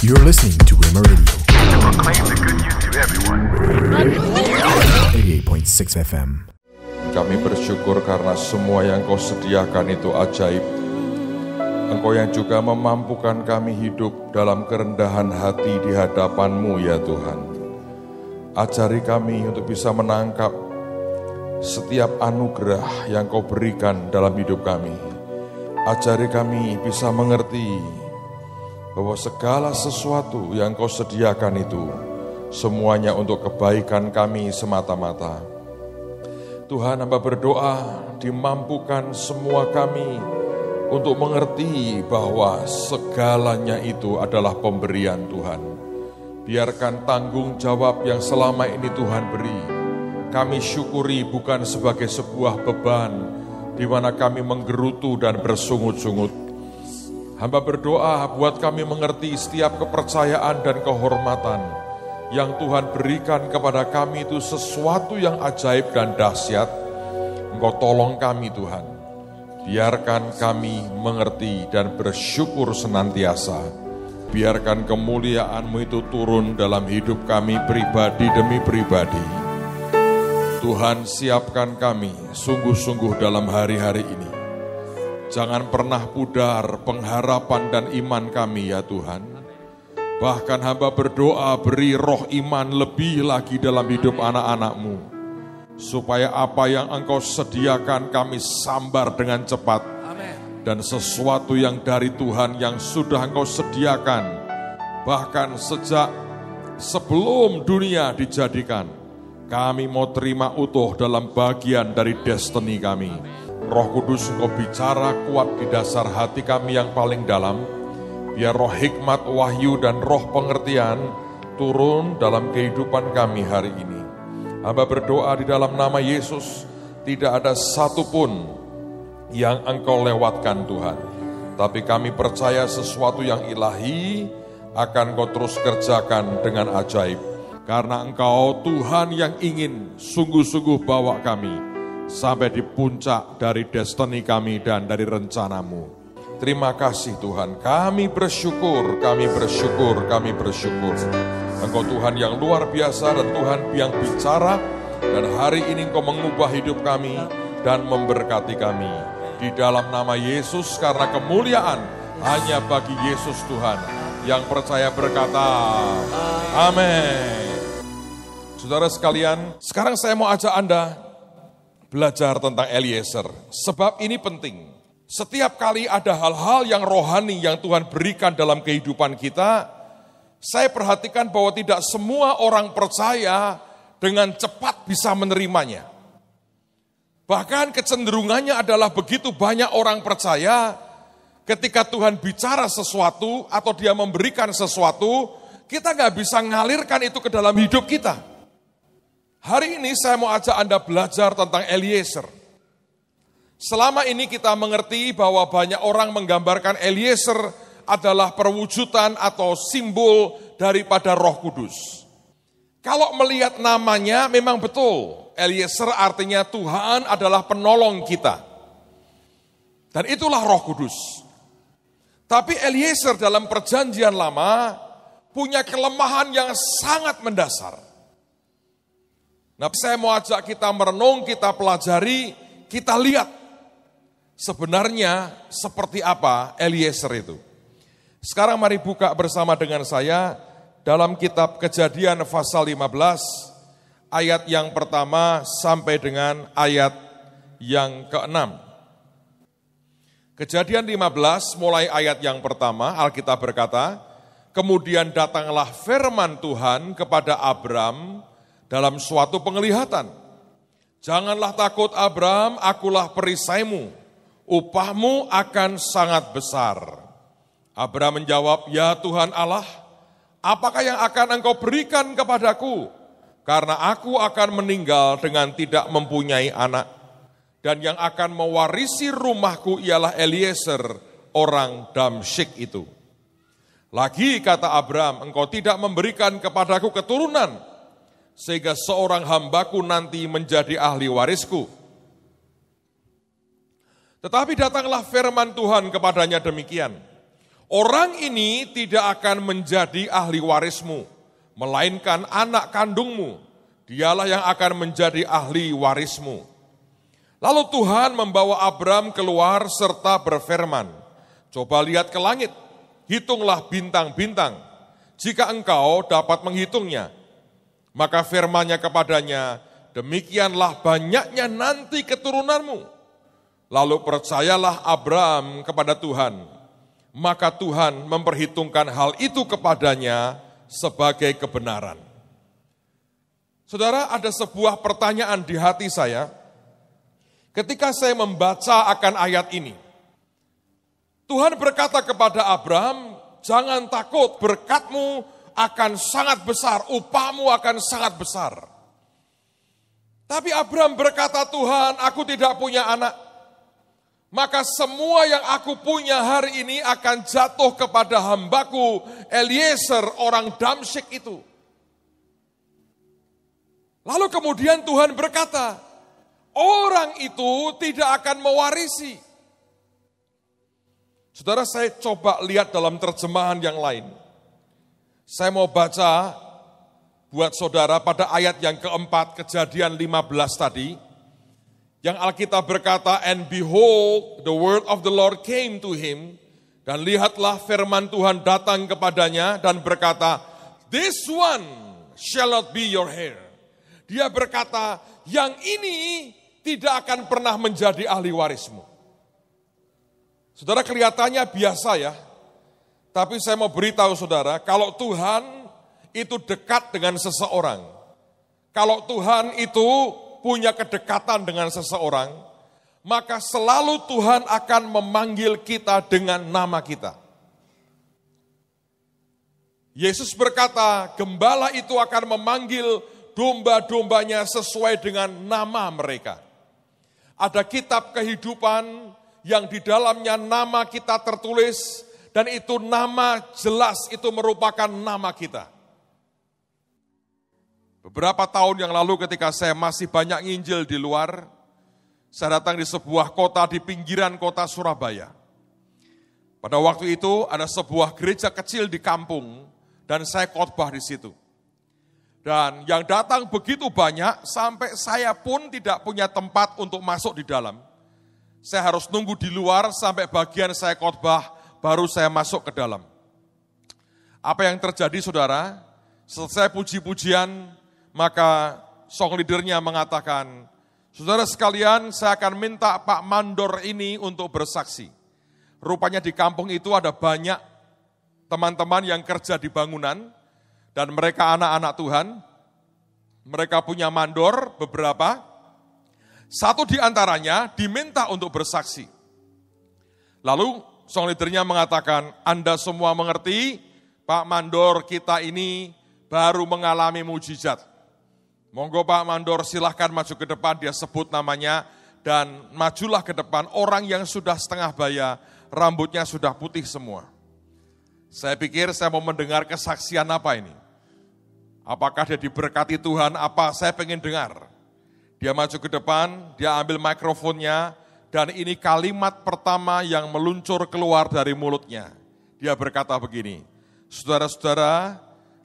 You're listening to Rhema Radio. Proclaim the good news to everyone. 88.6 FM. Kami bersyukur karena semua yang Kau sediakan itu ajaib. Engkau yang juga memampukan kami hidup dalam kerendahan hati di hadapan-Mu ya Tuhan. Ajari kami untuk bisa menangkap setiap anugerah yang Kau berikan dalam hidup kami. Ajari kami bisa mengerti bahwa segala sesuatu yang Kau sediakan itu semuanya untuk kebaikan kami semata-mata. Tuhan, hamba berdoa dimampukan semua kami untuk mengerti bahwa segalanya itu adalah pemberian Tuhan. Biarkan tanggung jawab yang selama ini Tuhan beri, kami syukuri bukan sebagai sebuah beban di mana kami menggerutu dan bersungut-sungut. Hamba berdoa buat kami mengerti setiap kepercayaan dan kehormatan yang Tuhan berikan kepada kami itu sesuatu yang ajaib dan dahsyat. Engkau tolong kami Tuhan. Biarkan kami mengerti dan bersyukur senantiasa. Biarkan kemuliaan-Mu itu turun dalam hidup kami pribadi demi pribadi. Tuhan, siapkan kami sungguh-sungguh dalam hari-hari ini. Jangan pernah pudar pengharapan dan iman kami ya Tuhan. Bahkan hamba berdoa beri roh iman lebih lagi dalam hidup anak-anak-Mu. Supaya apa yang Engkau sediakan kami sambar dengan cepat. Dan sesuatu yang dari Tuhan yang sudah Engkau sediakan. Bahkan sejak sebelum dunia dijadikan. Kami mau terima utuh dalam bagian dari destiny kami. Roh Kudus Engkau bicara kuat di dasar hati kami yang paling dalam. Biar roh hikmat, wahyu, dan roh pengertian turun dalam kehidupan kami hari ini. Hamba berdoa di dalam nama Yesus, tidak ada satupun yang Engkau lewatkan Tuhan. Tapi kami percaya sesuatu yang ilahi akan Engkau terus kerjakan dengan ajaib. Karena Engkau Tuhan yang ingin sungguh-sungguh bawa kami sampai di puncak dari destiny kami dan dari rencana-Mu. Terima kasih Tuhan, kami bersyukur. Engkau Tuhan yang luar biasa dan Tuhan yang bicara. Dan hari ini Engkau mengubah hidup kami dan memberkati kami. Di dalam nama Yesus, karena kemuliaan hanya bagi Yesus Tuhan. Yang percaya berkata, amin. Saudara sekalian, sekarang saya mau ajak Anda belajar tentang Eliezer, sebab ini penting. Setiap kali ada hal-hal yang rohani yang Tuhan berikan dalam kehidupan kita, saya perhatikan bahwa tidak semua orang percaya dengan cepat bisa menerimanya. Bahkan kecenderungannya adalah begitu banyak orang percaya, ketika Tuhan bicara sesuatu atau Dia memberikan sesuatu, kita gak bisa ngalirkan itu ke dalam hidup kita. Hari ini saya mau ajak Anda belajar tentang Eliezer. Selama ini kita mengerti bahwa banyak orang menggambarkan Eliezer adalah perwujudan atau simbol daripada Roh Kudus. Kalau melihat namanya memang betul, Eliezer artinya Tuhan adalah penolong kita. Dan itulah Roh Kudus. Tapi Eliezer dalam perjanjian lama punya kelemahan yang sangat mendasar. Nah, saya mau ajak kita merenung, kita pelajari, kita lihat sebenarnya seperti apa Eliezer itu. Sekarang mari buka bersama dengan saya dalam kitab Kejadian pasal 15, ayat yang pertama sampai dengan ayat yang ke-6. Kejadian 15 mulai ayat yang pertama, Alkitab berkata, kemudian datanglah firman Tuhan kepada Abram dalam suatu penglihatan. Janganlah takut Abram, akulah perisaimu, upahmu akan sangat besar. Abram menjawab, ya Tuhan Allah, apakah yang akan Engkau berikan kepadaku? Karena aku akan meninggal dengan tidak mempunyai anak. Dan yang akan mewarisi rumahku ialah Eliezer, orang Damsyik itu. Lagi kata Abram, Engkau tidak memberikan kepadaku keturunan, sehingga seorang hambaku nanti menjadi ahli warisku. Tetapi datanglah firman Tuhan kepadanya demikian, Orang ini tidak akan menjadi ahli warismu, melainkan anak kandungmu. Dialah yang akan menjadi ahli warismu. Lalu Tuhan membawa Abram keluar serta berfirman, coba lihat ke langit, hitunglah bintang-bintang, jika engkau dapat menghitungnya. Maka firman-Nya kepadanya, demikianlah banyaknya nanti keturunanmu. Lalu percayalah Abram kepada Tuhan, maka Tuhan memperhitungkan hal itu kepadanya sebagai kebenaran. Saudara, ada sebuah pertanyaan di hati saya, ketika saya membaca akan ayat ini. Tuhan berkata kepada Abram, jangan takut, berkatmu akan sangat besar, upahmu akan sangat besar. Tapi Abram berkata, Tuhan, aku tidak punya anak. Maka semua yang aku punya hari ini akan jatuh kepada hambaku Eliezer, orang Damsyik itu. Lalu kemudian Tuhan berkata, orang itu tidak akan mewarisi. Saudara, saya coba lihat dalam terjemahan yang lain. Saya mau baca buat saudara pada ayat yang keempat, Kejadian 15 tadi. Yang Alkitab berkata, and behold, the word of the Lord came to him. Dan lihatlah firman Tuhan datang kepadanya dan berkata, this one shall not be your heir. Dia berkata, yang ini tidak akan pernah menjadi ahli warismu. Saudara, kelihatannya biasa ya, tapi saya mau beritahu saudara, kalau Tuhan itu dekat dengan seseorang, kalau Tuhan itu punya kedekatan dengan seseorang, maka selalu Tuhan akan memanggil kita dengan nama kita. Yesus berkata, gembala itu akan memanggil domba-dombanya sesuai dengan nama mereka. Ada kitab kehidupan yang di dalamnya nama kita tertulis, dan itu nama jelas, itu merupakan nama kita. Beberapa tahun yang lalu ketika saya masih banyak nginjil di luar, saya datang di sebuah kota di pinggiran kota Surabaya. Pada waktu itu ada sebuah gereja kecil di kampung, dan saya khotbah di situ. Dan yang datang begitu banyak, sampai saya pun tidak punya tempat untuk masuk di dalam. Saya harus nunggu di luar sampai bagian saya khotbah, baru saya masuk ke dalam. Apa yang terjadi saudara? Selesai puji-pujian, maka song leadernya mengatakan, saudara sekalian, saya akan minta Pak Mandor ini untuk bersaksi. Rupanya di kampung itu ada banyak teman-teman yang kerja di bangunan, dan mereka anak-anak Tuhan, mereka punya mandor beberapa, satu di antaranya diminta untuk bersaksi. Lalu song leadernya mengatakan, Anda semua mengerti, Pak Mandor kita ini baru mengalami mujizat. Monggo Pak Mandor silahkan maju ke depan, dia sebut namanya, dan majulah ke depan orang yang sudah setengah baya, rambutnya sudah putih semua. Saya pikir saya mau mendengar kesaksian apa ini. Apakah dia diberkati Tuhan, apa saya pengen dengar. Dia maju ke depan, dia ambil mikrofonnya, dan ini kalimat pertama yang meluncur keluar dari mulutnya. Dia berkata begini, saudara-saudara,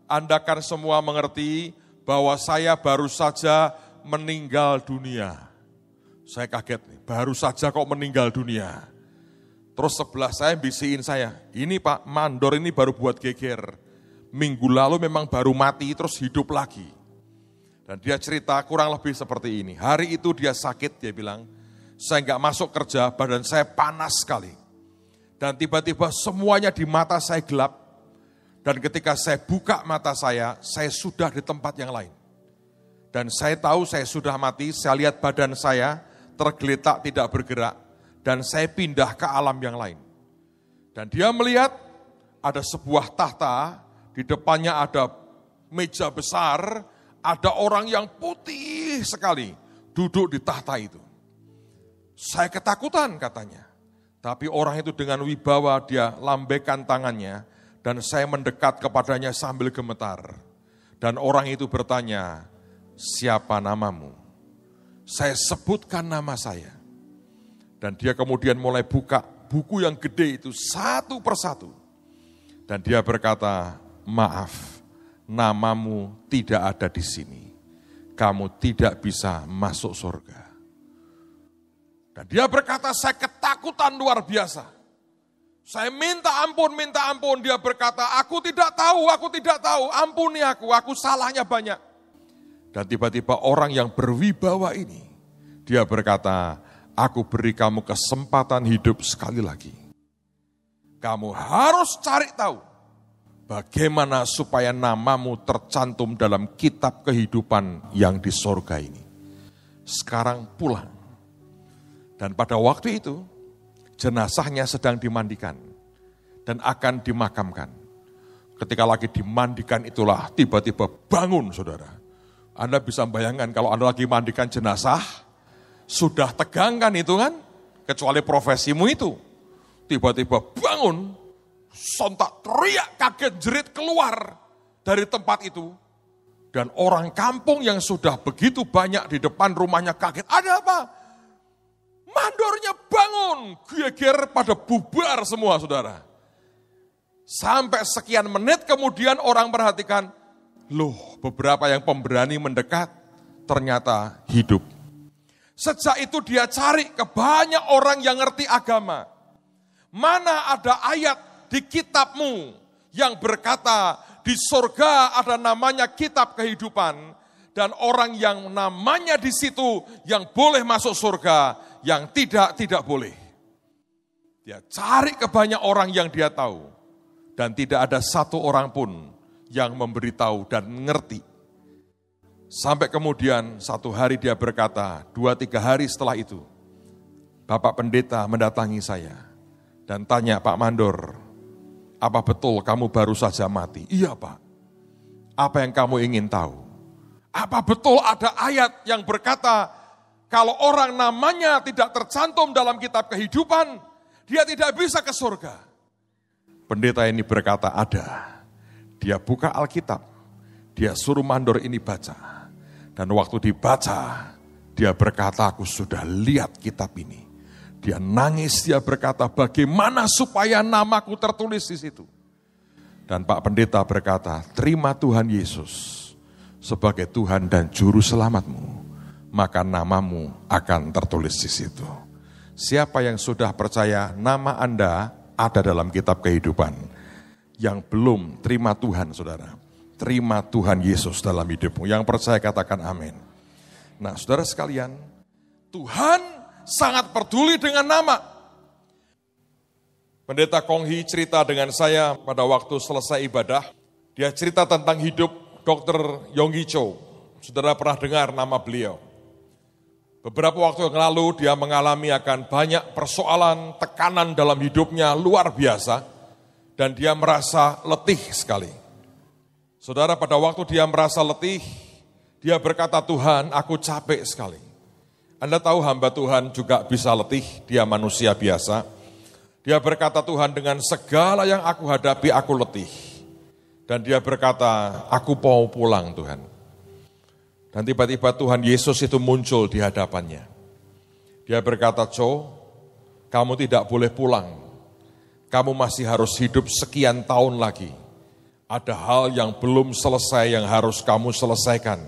Anda kan semua mengerti bahwa saya baru saja meninggal dunia. Saya kaget nih, baru saja kok meninggal dunia. Terus sebelah saya bisiin saya, ini Pak Mandor ini baru buat geger. Minggu lalu memang baru mati terus hidup lagi. Dan dia cerita kurang lebih seperti ini. Hari itu dia sakit, dia bilang, saya nggak masuk kerja, badan saya panas sekali. Dan tiba-tiba semuanya di mata saya gelap. Dan ketika saya buka mata saya sudah di tempat yang lain. Dan saya tahu saya sudah mati, saya lihat badan saya tergeletak tidak bergerak. Dan saya pindah ke alam yang lain. Dan dia melihat ada sebuah tahta, di depannya ada meja besar, ada orang yang putih sekali duduk di tahta itu. Saya ketakutan katanya. Tapi orang itu dengan wibawa dia lambaikan tangannya dan saya mendekat kepadanya sambil gemetar. Dan orang itu bertanya, siapa namamu? Saya sebutkan nama saya. Dan dia kemudian mulai buka buku yang gede itu satu persatu. Dan dia berkata, maaf, namamu tidak ada di sini. Kamu tidak bisa masuk surga. Dan dia berkata, saya ketakutan luar biasa. Saya minta ampun. Dia berkata, aku tidak tahu, ampuni aku salahnya banyak. Dan tiba-tiba orang yang berwibawa ini, dia berkata, aku beri kamu kesempatan hidup sekali lagi. Kamu harus cari tahu bagaimana supaya namamu tercantum dalam kitab kehidupan yang di sorga ini. Sekarang pulang. Dan pada waktu itu, jenazahnya sedang dimandikan dan akan dimakamkan. Ketika lagi dimandikan itulah tiba-tiba bangun, saudara. Anda bisa bayangkan kalau Anda lagi mandikan jenazah, sudah tegang kan itu kan? Kecuali profesimu itu. Tiba-tiba bangun, sontak teriak kaget jerit keluar dari tempat itu. Dan orang kampung yang sudah begitu banyak di depan rumahnya kaget. Ada apa? Mandornya bangun, geger pada bubar semua, saudara. Sampai sekian menit kemudian orang perhatikan, loh beberapa yang pemberani mendekat, ternyata hidup. Sejak itu dia cari ke banyak orang yang ngerti agama. Mana ada ayat di kitabmu yang berkata di surga ada namanya kitab kehidupan. Dan orang yang namanya di situ yang boleh masuk surga, yang tidak boleh. Dia cari ke banyak orang yang dia tahu. Dan tidak ada satu orang pun yang memberitahu dan mengerti. Sampai kemudian satu hari dia berkata, 2-3 hari setelah itu, Bapak Pendeta mendatangi saya. Dan tanya, Pak Mandor, apa betul kamu baru saja mati? Iya Pak. Apa yang kamu ingin tahu? Apa betul ada ayat yang berkata, kalau orang namanya tidak tercantum dalam kitab kehidupan, dia tidak bisa ke surga? Pendeta ini berkata ada. Dia buka Alkitab, dia suruh Mandor ini baca. Dan waktu dibaca, dia berkata, aku sudah lihat kitab ini. Dia nangis, dia berkata, bagaimana supaya namaku tertulis di situ? Dan Pak Pendeta berkata, terima Tuhan Yesus sebagai Tuhan dan Juru Selamatmu, maka namamu akan tertulis di situ. Siapa yang sudah percaya nama Anda ada dalam kitab kehidupan, yang belum terima Tuhan, saudara, terima Tuhan Yesus dalam hidupmu. Yang percaya katakan amin. Nah, saudara sekalian, Tuhan sangat peduli dengan nama. Pendeta Konghi cerita dengan saya pada waktu selesai ibadah. Dia cerita tentang hidup Dr. Yonggi Cho. Saudara pernah dengar nama beliau. Beberapa waktu yang lalu dia mengalami akan banyak persoalan, tekanan dalam hidupnya luar biasa. Dan dia merasa letih sekali. Saudara, pada waktu dia merasa letih, dia berkata, Tuhan, aku capek sekali. Anda tahu hamba Tuhan juga bisa letih, dia manusia biasa. Dia berkata, Tuhan, dengan segala yang aku hadapi, aku letih. Dan dia berkata, aku mau pulang Tuhan. Dan tiba-tiba Tuhan Yesus itu muncul di hadapannya. Dia berkata, Cho, kamu tidak boleh pulang. Kamu masih harus hidup sekian tahun lagi. Ada hal yang belum selesai yang harus kamu selesaikan.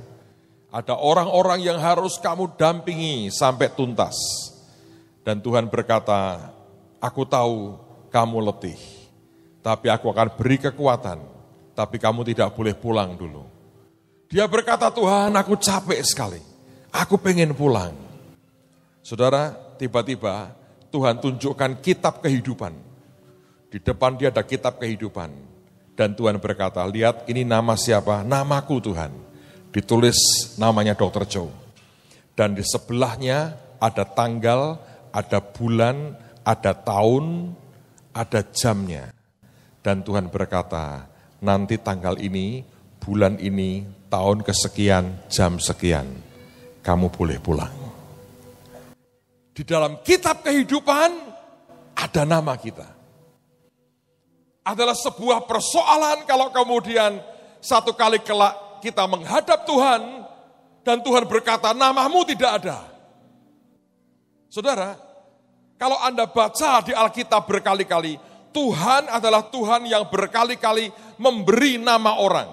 Ada orang-orang yang harus kamu dampingi sampai tuntas. Dan Tuhan berkata, aku tahu kamu letih. Tapi aku akan beri kekuatan. Tapi kamu tidak boleh pulang dulu. Dia berkata, Tuhan, aku capek sekali. Aku pengen pulang. Saudara, tiba-tiba Tuhan tunjukkan kitab kehidupan. Di depan dia ada kitab kehidupan. Dan Tuhan berkata, lihat ini nama siapa? Namaku Tuhan. Ditulis namanya Dr. Cho. Dan di sebelahnya ada tanggal, ada bulan, ada tahun, ada jamnya. Dan Tuhan berkata, nanti tanggal ini, bulan ini, tahun kesekian, jam sekian, kamu boleh pulang. Di dalam kitab kehidupan, ada nama kita. Adalah sebuah persoalan kalau kemudian satu kali kelak kita menghadap Tuhan, dan Tuhan berkata, namamu tidak ada. Saudara, kalau Anda baca di Alkitab berkali-kali, Tuhan adalah Tuhan yang berkali-kali memberi nama orang.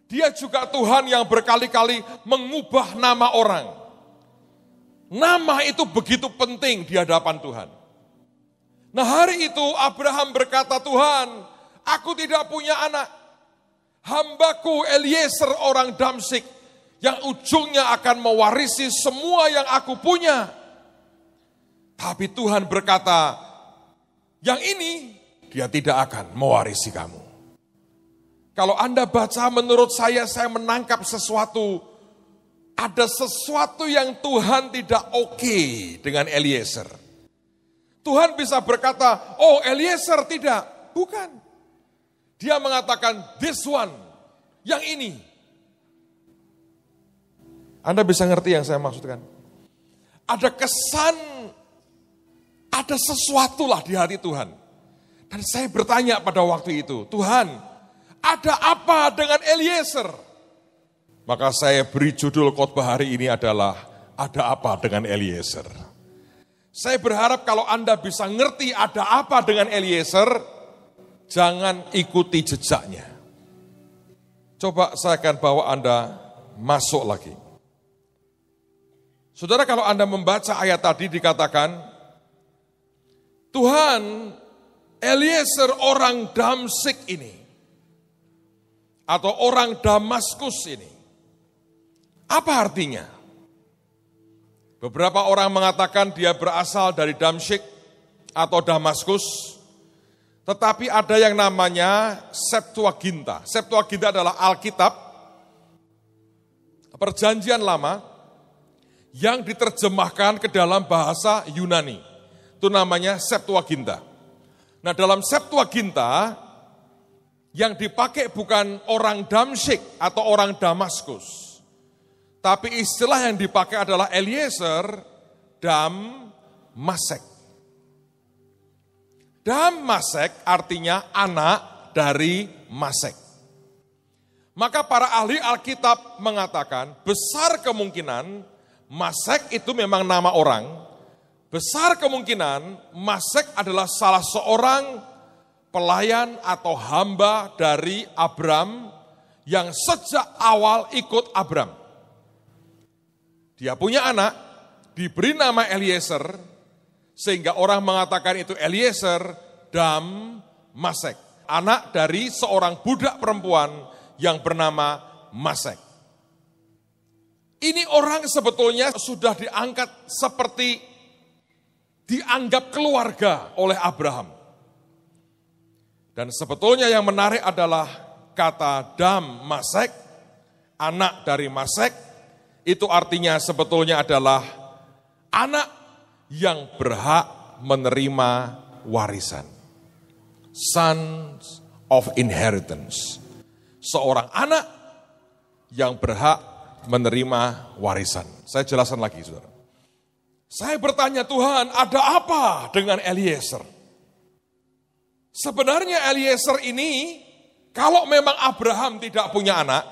Dia juga Tuhan yang berkali-kali mengubah nama orang. Nama itu begitu penting di hadapan Tuhan. Nah, hari itu Abraham berkata, Tuhan, aku tidak punya anak. Hambaku Eliezer orang Damsyik yang ujungnya akan mewarisi semua yang aku punya. Tapi Tuhan berkata, yang ini dia tidak akan mewarisi kamu. Kalau Anda baca menurut saya menangkap sesuatu. Ada sesuatu yang Tuhan tidak oke dengan Eliezer. Tuhan bisa berkata, oh Eliezer tidak. Bukan. Dia mengatakan, this one, yang ini. Anda bisa ngerti yang saya maksudkan? Ada kesan, ada sesuatu lah di hati Tuhan. Dan saya bertanya pada waktu itu, Tuhan, ada apa dengan Eliezer? Maka saya beri judul khotbah hari ini adalah, ada apa dengan Eliezer? Saya berharap kalau Anda bisa ngerti ada apa dengan Eliezer, jangan ikuti jejaknya. Coba saya akan bawa Anda masuk lagi. Saudara, kalau Anda membaca ayat tadi dikatakan, Tuhan, Eliezer orang Damsyik ini, atau orang Damaskus ini, apa artinya? Beberapa orang mengatakan dia berasal dari Damsyik atau Damaskus, tetapi ada yang namanya Septuaginta. Septuaginta adalah Alkitab, Perjanjian Lama, yang diterjemahkan ke dalam bahasa Yunani. Itu namanya Septuaginta. Nah, dalam Septuaginta, yang dipakai bukan orang Damsyik atau orang Damaskus. Tapi istilah yang dipakai adalah Eliezer Damasek. Damasek artinya anak dari Masek. Maka para ahli Alkitab mengatakan besar kemungkinan Masek itu memang nama orang. Besar kemungkinan Masek adalah salah seorang pelayan atau hamba dari Abram yang sejak awal ikut Abram. Dia punya anak, diberi nama Eliezer, sehingga orang mengatakan itu Eliezer Damasek. Anak dari seorang budak perempuan yang bernama Masek. Ini orang sebetulnya sudah diangkat seperti dianggap keluarga oleh Abraham. Dan sebetulnya yang menarik adalah kata Damasek, anak dari Masek, itu artinya sebetulnya adalah anak yang berhak menerima warisan. Sons of inheritance. Seorang anak yang berhak menerima warisan. Saya jelaskan lagi, saudara. Saya bertanya, Tuhan, ada apa dengan Eliezer? Sebenarnya Eliezer ini, kalau memang Abraham tidak punya anak,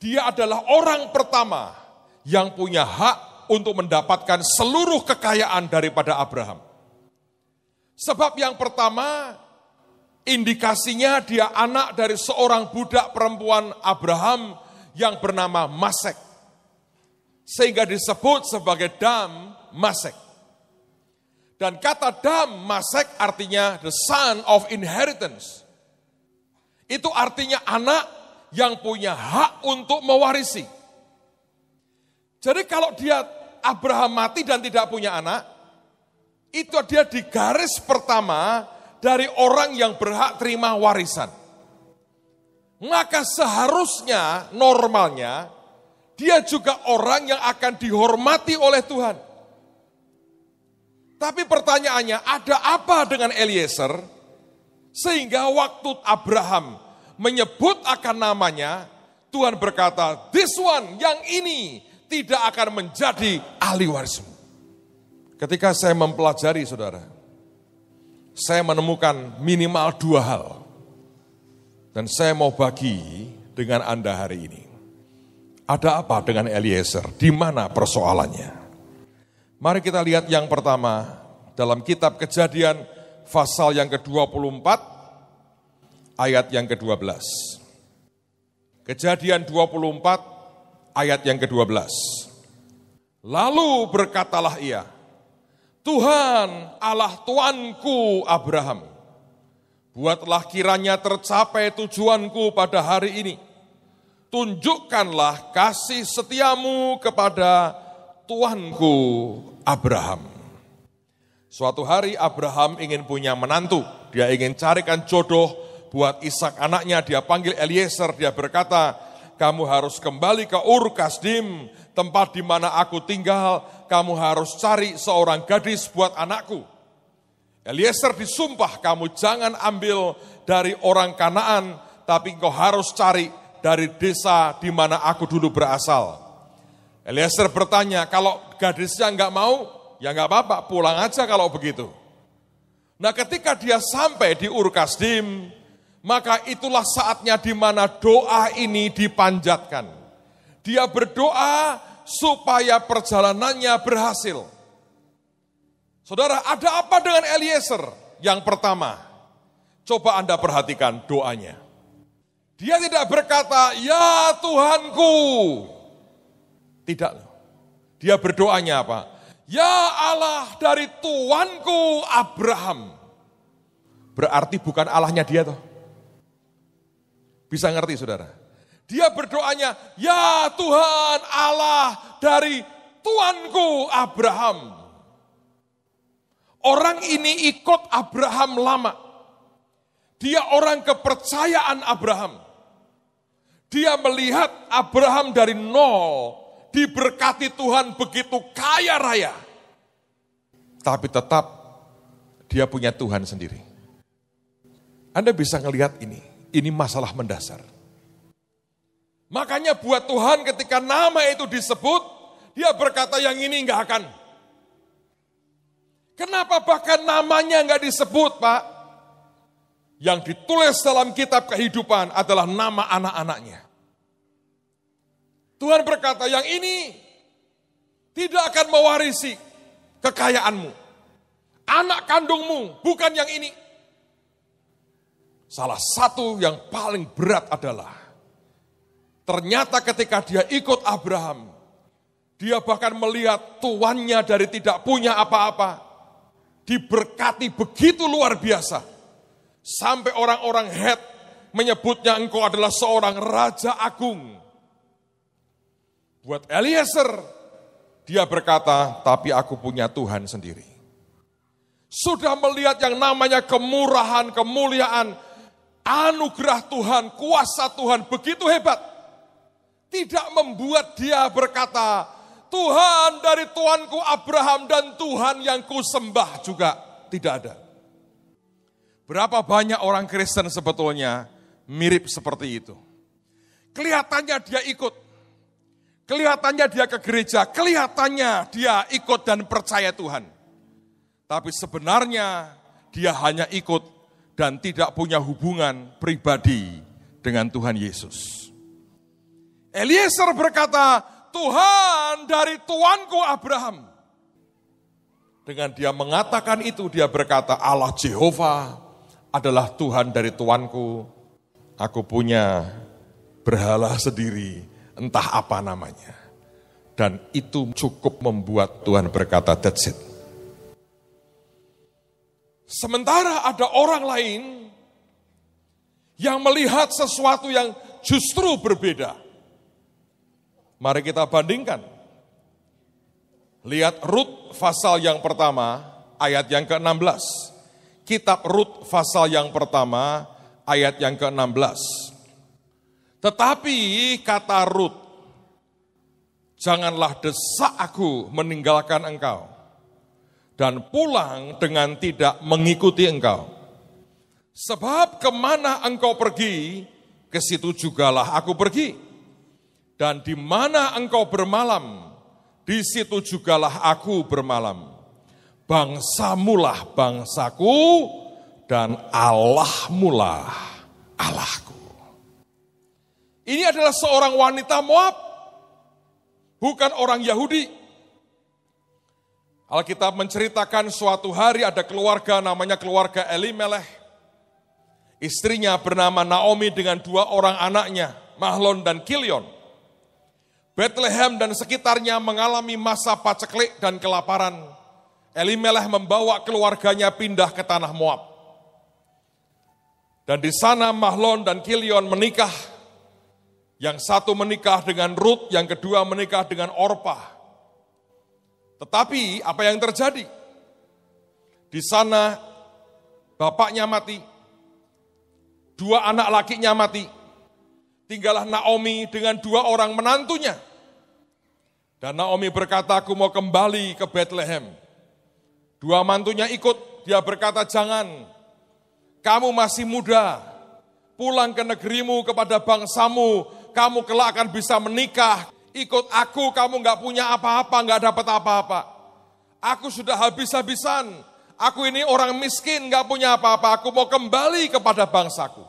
dia adalah orang pertama yang punya hak untuk mendapatkan seluruh kekayaan daripada Abraham. Sebab yang pertama, indikasinya dia anak dari seorang budak perempuan Abraham yang bernama Masek. Sehingga disebut sebagai Damasek. Dan kata Damasek artinya the son of inheritance. Itu artinya anak yang punya hak untuk mewarisi. Jadi kalau dia Abraham mati dan tidak punya anak, itu dia di garis pertama dari orang yang berhak terima warisan. Maka seharusnya normalnya dia juga orang yang akan dihormati oleh Tuhan. Tapi pertanyaannya, ada apa dengan Eliezer sehingga waktu Abraham menyebut akan namanya, Tuhan berkata, this one, yang ini tidak akan menjadi ahli warismu. Ketika saya mempelajari, saudara, saya menemukan minimal 2 hal. Dan saya mau bagi dengan Anda hari ini. Ada apa dengan Eliezer? Di mana persoalannya? Mari kita lihat yang pertama dalam kitab Kejadian pasal yang ke-24 ayat yang ke-12. Kejadian 24 ayat yang ke-12. Lalu berkatalah ia, Tuhan Allah Tuanku Abraham, buatlah kiranya tercapai tujuanku pada hari ini. Tunjukkanlah kasih setiamu kepada Tuanku Abraham. Suatu hari Abraham ingin punya menantu. Dia ingin carikan jodoh buat Ishak anaknya. Dia panggil Eliezer. Dia berkata, kamu harus kembali ke Ur Kasdim, tempat di mana aku tinggal. Kamu harus cari seorang gadis buat anakku. Eliezer disumpah, kamu jangan ambil dari orang Kanaan, tapi kau harus cari dari desa di mana aku dulu berasal. Eliezer bertanya, kalau gadisnya enggak mau, ya enggak apa-apa, pulang aja kalau begitu. Nah ketika dia sampai di Ur Kasdim, maka itulah saatnya di mana doa ini dipanjatkan. Dia berdoa supaya perjalanannya berhasil. Saudara, ada apa dengan Eliezer? Yang pertama, coba Anda perhatikan doanya. Dia tidak berkata, ya Tuhanku. Tidak. Dia berdoanya apa? Ya Allah dari Tuanku Abraham. Berarti bukan Allahnya dia toh. Bisa ngerti saudara? Dia berdoanya, ya Tuhan Allah dari Tuanku Abraham. Orang ini ikut Abraham lama. Dia orang kepercayaan Abraham. Dia melihat Abraham dari nol, diberkati Tuhan begitu kaya raya. Tapi tetap dia punya Tuhan sendiri. Anda bisa ngelihat ini masalah mendasar. Makanya buat Tuhan ketika nama itu disebut, dia berkata yang ini enggak akan. Kenapa bahkan namanya enggak disebut, Pak? Yang ditulis dalam kitab kehidupan adalah nama anak-anaknya. Tuhan berkata, yang ini tidak akan mewarisi kekayaanmu. Anak kandungmu, bukan yang ini. Salah satu yang paling berat adalah, ternyata ketika dia ikut Abraham, dia bahkan melihat tuannya dari tidak punya apa-apa, diberkati begitu luar biasa. Sampai orang-orang Het menyebutnya engkau adalah seorang raja agung. Buat Eliezer, dia berkata, tapi aku punya Tuhan sendiri. Sudah melihat yang namanya kemurahan, kemuliaan, anugerah Tuhan, kuasa Tuhan begitu hebat. Tidak membuat dia berkata, Tuhan dari Tuanku Abraham dan Tuhan yang kusembah juga. Tidak ada. Berapa banyak orang Kristen sebetulnya mirip seperti itu. Kelihatannya dia ikut. Kelihatannya dia ke gereja. Kelihatannya dia ikut dan percaya Tuhan. Tapi sebenarnya dia hanya ikut dan tidak punya hubungan pribadi dengan Tuhan Yesus. Eliezer berkata, Tuhan dari Tuanku Abraham. Dengan dia mengatakan itu, dia berkata, Allah Jehovah adalah Tuhan dari Tuanku. Aku punya berhala sendiri, entah apa namanya. Dan itu cukup membuat Tuhan berkata, that's it. Sementara ada orang lain yang melihat sesuatu yang justru berbeda. Mari kita bandingkan. Lihat Rut pasal yang pertama, ayat yang ke-16. Kitab Rut pasal yang pertama, ayat yang ke-16. Tetapi kata Rut, janganlah desak aku meninggalkan engkau, dan pulang dengan tidak mengikuti engkau. Sebab kemana engkau pergi, ke situ jugalah aku pergi. Dan di mana engkau bermalam, di situ jugalah aku bermalam. Bangsamulah bangsaku, dan Allahmulah Allahku. Ini adalah seorang wanita Moab, bukan orang Yahudi. Alkitab menceritakan suatu hari ada keluarga namanya keluarga Elimelech. Istrinya bernama Naomi dengan 2 orang anaknya, Mahlon dan Kilion. Bethlehem dan sekitarnya mengalami masa paceklik dan kelaparan. Elimelech membawa keluarganya pindah ke tanah Moab. Dan di sana Mahlon dan Kilion menikah. Yang satu menikah dengan Ruth, yang kedua menikah dengan Orpah. Tetapi apa yang terjadi? Di sana bapaknya mati, 2 anak lakinya mati, tinggallah Naomi dengan 2 orang menantunya. Dan Naomi berkata, aku mau kembali ke Bethlehem. 2 mantunya ikut, dia berkata, jangan, kamu masih muda, pulang ke negerimu kepada bangsamu, kamu kelak akan bisa menikah. Ikut aku, kamu gak punya apa-apa, gak dapat apa-apa. Aku sudah habis-habisan. Aku ini orang miskin, gak punya apa-apa. Aku mau kembali kepada bangsaku.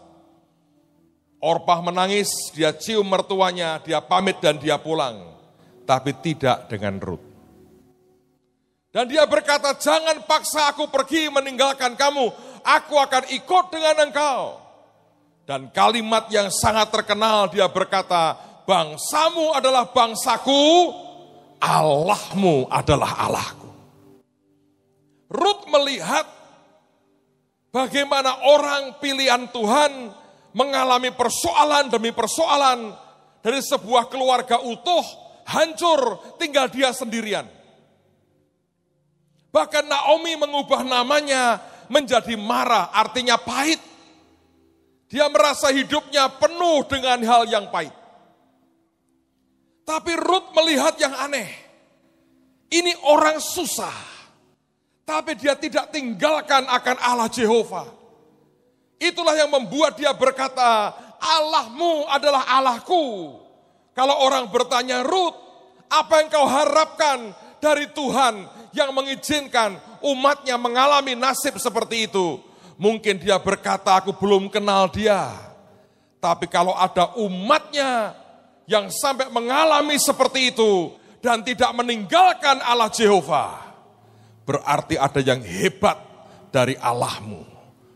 Orpah menangis, dia cium mertuanya, dia pamit dan dia pulang. Tapi tidak dengan Ruth. Dan dia berkata, jangan paksa aku pergi meninggalkan kamu. Aku akan ikut dengan engkau. Dan kalimat yang sangat terkenal, dia berkata, bangsamu adalah bangsaku, Allahmu adalah Allahku. Ruth melihat bagaimana orang pilihan Tuhan mengalami persoalan demi persoalan dari sebuah keluarga utuh, hancur, tinggal dia sendirian. Bahkan Naomi mengubah namanya menjadi Mara, artinya pahit. Dia merasa hidupnya penuh dengan hal yang pahit. Tapi Ruth melihat yang aneh. Ini orang susah. Tapi dia tidak tinggalkan akan Allah Jehovah. Itulah yang membuat dia berkata, Allahmu adalah Allahku. Kalau orang bertanya, Ruth, apa yang kau harapkan dari Tuhan yang mengizinkan umatnya mengalami nasib seperti itu? Mungkin dia berkata, aku belum kenal dia. Tapi kalau ada umatnya yang sampai mengalami seperti itu dan tidak meninggalkan Allah Jehovah, berarti ada yang hebat dari Allahmu.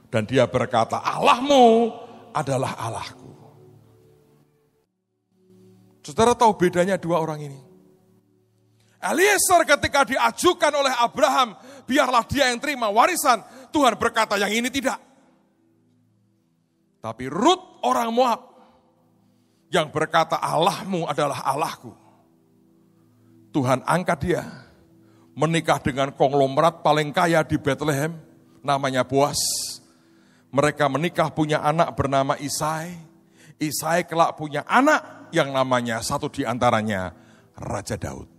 Dan dia berkata, Allahmu adalah Allahku. Saudara tahu bedanya 2 orang ini? Eliezer ketika diajukan oleh Abraham, biarlah dia yang terima warisan. Tuhan berkata, yang ini tidak. Tapi Ruth orang Moab, yang berkata Allahmu adalah Allahku. Tuhan angkat dia, menikah dengan konglomerat paling kaya di Bethlehem, namanya Boas. Mereka menikah punya anak bernama Isai. Isai kelak punya anak yang namanya satu di antaranya Raja Daud.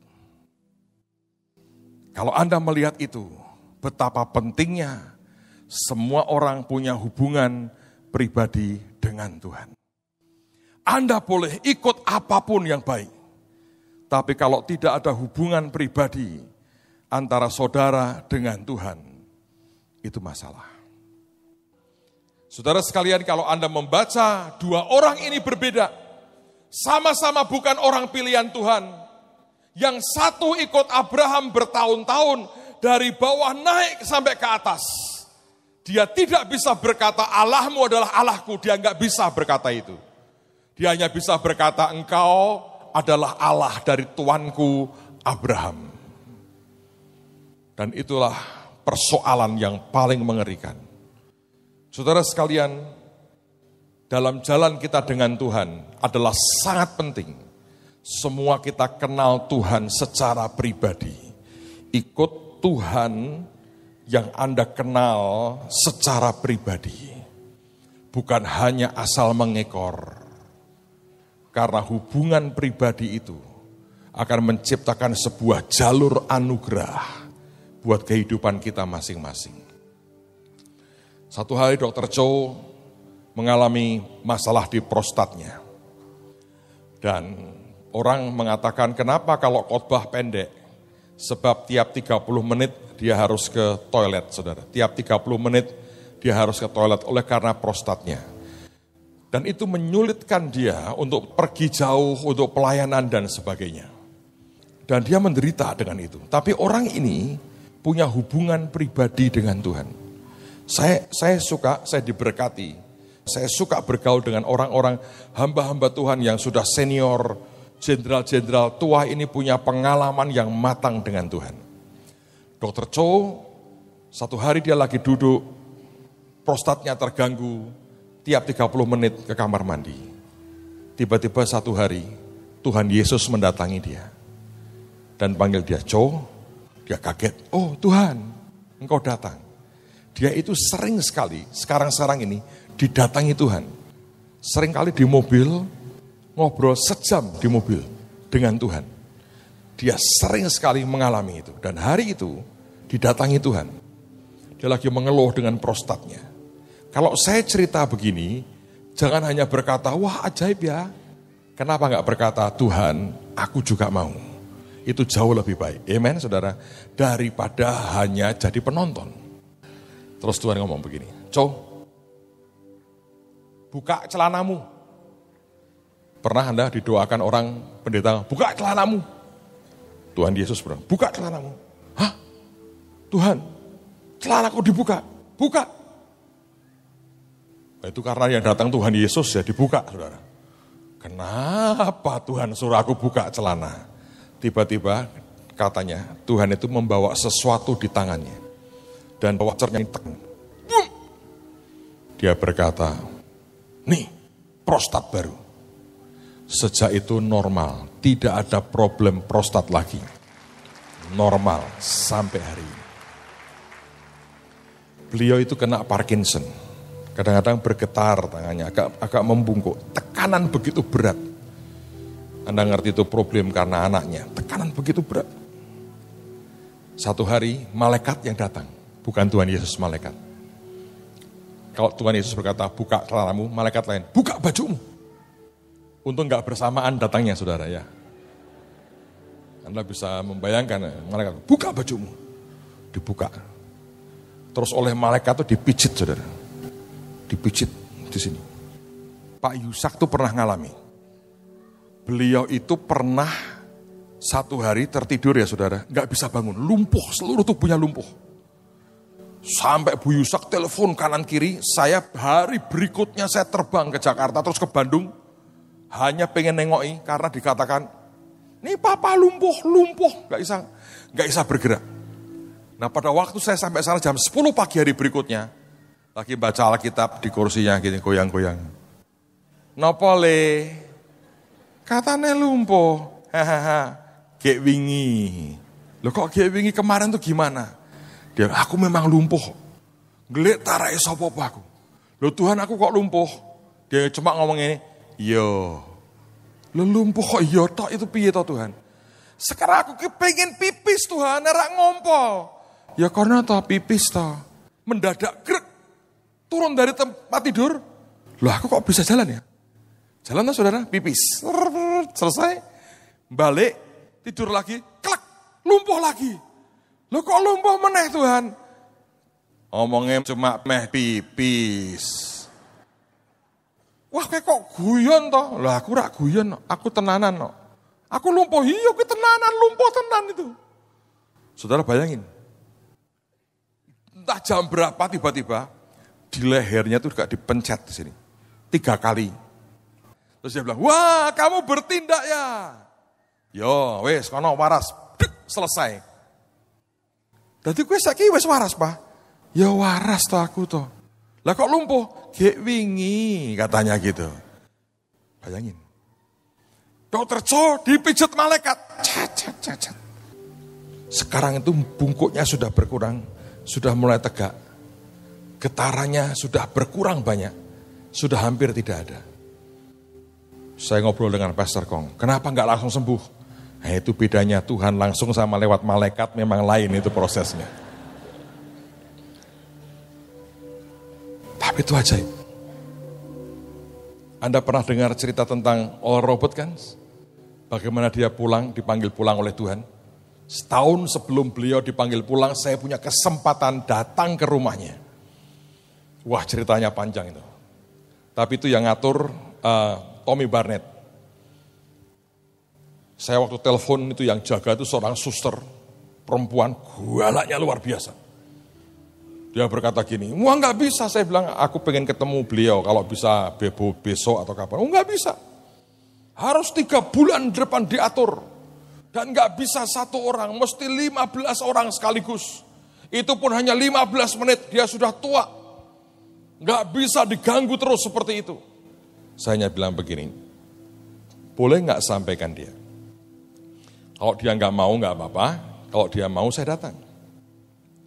Kalau Anda melihat itu, betapa pentingnya semua orang punya hubungan pribadi dengan Tuhan. Anda boleh ikut apapun yang baik. Tapi kalau tidak ada hubungan pribadi antara saudara dengan Tuhan, itu masalah. Saudara sekalian, kalau Anda membaca 2 orang ini berbeda, sama-sama bukan orang pilihan Tuhan. Yang satu ikut Abraham bertahun-tahun, dari bawah naik sampai ke atas. Dia tidak bisa berkata Allahmu adalah Allahku, dia nggak bisa berkata itu. Dia hanya bisa berkata engkau adalah Allah dari tuanku Abraham. Dan itulah persoalan yang paling mengerikan. Saudara sekalian, dalam jalan kita dengan Tuhan adalah sangat penting. Semua kita kenal Tuhan secara pribadi. Ikut Tuhan yang Anda kenal secara pribadi. Bukan hanya asal mengekor. Karena hubungan pribadi itu akan menciptakan sebuah jalur anugerah buat kehidupan kita masing-masing. Satu hari Dr. Cho mengalami masalah di prostatnya. Dan orang mengatakan kenapa kalau khotbah pendek? Sebab tiap 30 menit dia harus ke toilet, saudara. Tiap 30 menit dia harus ke toilet oleh karena prostatnya. Dan itu menyulitkan dia untuk pergi jauh, untuk pelayanan dan sebagainya. Dan dia menderita dengan itu. Tapi orang ini punya hubungan pribadi dengan Tuhan. Saya diberkati. Saya suka bergaul dengan orang-orang hamba-hamba Tuhan yang sudah senior, jenderal-jenderal tua ini punya pengalaman yang matang dengan Tuhan. Dr. Cho, satu hari dia lagi duduk, prostatnya terganggu, tiap 30 menit ke kamar mandi. Tiba-tiba satu hari, Tuhan Yesus mendatangi dia. Dan panggil dia, Cho, dia kaget, oh Tuhan, engkau datang. Dia itu sering sekali, sekarang ini, didatangi Tuhan. Sering kali di mobil, ngobrol sejam di mobil dengan Tuhan. Dia sering sekali mengalami itu. Dan hari itu, didatangi Tuhan. Dia lagi mengeluh dengan prostatnya. Kalau saya cerita begini, jangan hanya berkata, wah ajaib ya. Kenapa enggak berkata, Tuhan, aku juga mau. Itu jauh lebih baik. Amen, saudara. Daripada hanya jadi penonton. Terus Tuhan ngomong begini, Cho, buka celanamu. Pernah Anda didoakan orang pendeta, buka celanamu. Tuhan Yesus bilang, buka celanamu. Hah? Tuhan, celanaku dibuka. Buka. Itu karena yang datang Tuhan Yesus ya dibuka, saudara. Kenapa Tuhan suruh aku buka celana? Tiba-tiba katanya Tuhan itu membawa sesuatu di tangannya. Dan vouchernya dia berkata, nih prostat baru. Sejak itu normal, tidak ada problem prostat lagi. Normal sampai hari ini. Beliau itu kena Parkinson. Kadang-kadang bergetar tangannya, agak membungkuk. Tekanan begitu berat. Anda ngerti itu problem karena anaknya. Tekanan begitu berat. Satu hari malaikat yang datang. Bukan Tuhan Yesus malaikat. Kalau Tuhan Yesus berkata, buka celanamu, malaikat lain, buka bajumu. Untung enggak bersamaan datangnya, saudara ya. Anda bisa membayangkan, malaikat, buka bajumu. Dibuka. Terus oleh malaikat itu dipijit, saudara. Dipijit di sini. Pak Yusak tuh pernah ngalami. Beliau itu pernah satu hari tertidur ya, saudara. Enggak bisa bangun, lumpuh, seluruh tubuhnya lumpuh. Sampai Bu Yusak telepon kanan kiri, saya hari berikutnya saya terbang ke Jakarta terus ke Bandung. Hanya pengen nengoki karena dikatakan, nih papa lumpuh, gak bisa bergerak. Nah pada waktu saya sampai sana jam 10 pagi hari berikutnya, lagi baca Alkitab di kursinya gini goyang-goyang. Napa le? Katanya lumpuh, hahaha, gek wingi. Loh kok gek wingi kemarin tuh gimana? Dia, aku memang lumpuh. Gelik tarai sopo-sopo aku. Loh Tuhan aku kok lumpuh? Dia cuma ngomong ini, yo. Loh lumpuh kok yo tok itu piye toh Tuhan? Sekarang aku kepengen pipis Tuhan, nerak ngompol. Ya karena toh pipis toh. Mendadak grek. Turun dari tempat tidur. Loh aku kok bisa jalan ya? Jalan toh saudara, pipis. Selesai. Balik, tidur lagi, klak, lumpuh lagi. Loh kok lumpuh meneh Tuhan? Omongnya cuma meh pipis. Wah kayak kok guyon toh? Lah aku rak guyon, aku tenanan no. Aku lumpuh, iya aku tenanan, lumpuh tenan itu. Saudara bayangin. Entah jam berapa tiba-tiba, di lehernya tuh gak dipencet di sini. 3 kali. Terus dia bilang, wah kamu bertindak ya. Yo wes kono waras, selesai. Dadi kowe saiki wis waras, Pak. Ya waras toh aku toh. Lah kok lumpuh? Gek wingi katanya gitu. Bayangin. Dokter Cho dipijit malaikat. Cat. Sekarang itu bungkuknya sudah berkurang, sudah mulai tegak. Getarannya sudah berkurang banyak, sudah hampir tidak ada. Saya ngobrol dengan Pastor Kong, kenapa enggak langsung sembuh? Nah itu bedanya Tuhan langsung sama lewat malaikat memang lain itu prosesnya. Tapi itu ajaib. Anda pernah dengar cerita tentang Oral Robert kan? Bagaimana dia pulang, dipanggil pulang oleh Tuhan. Setahun sebelum beliau dipanggil pulang, saya punya kesempatan datang ke rumahnya. Wah ceritanya panjang itu. Tapi itu yang ngatur Tommy Barnett. Saya waktu telepon itu yang jaga itu seorang suster. perempuan galaknya luar biasa. Dia berkata gini, wah nggak bisa. Saya bilang, aku pengen ketemu beliau kalau bisa besok atau kapan. Oh nggak bisa. Harus 3 bulan depan diatur. Dan nggak bisa 1 orang, mesti 15 orang sekaligus. Itu pun hanya 15 menit, dia sudah tua. Nggak bisa diganggu terus seperti itu. Saya hanya bilang begini, boleh nggak sampaikan dia? Kalau dia nggak mau nggak apa-apa, kalau dia mau saya datang.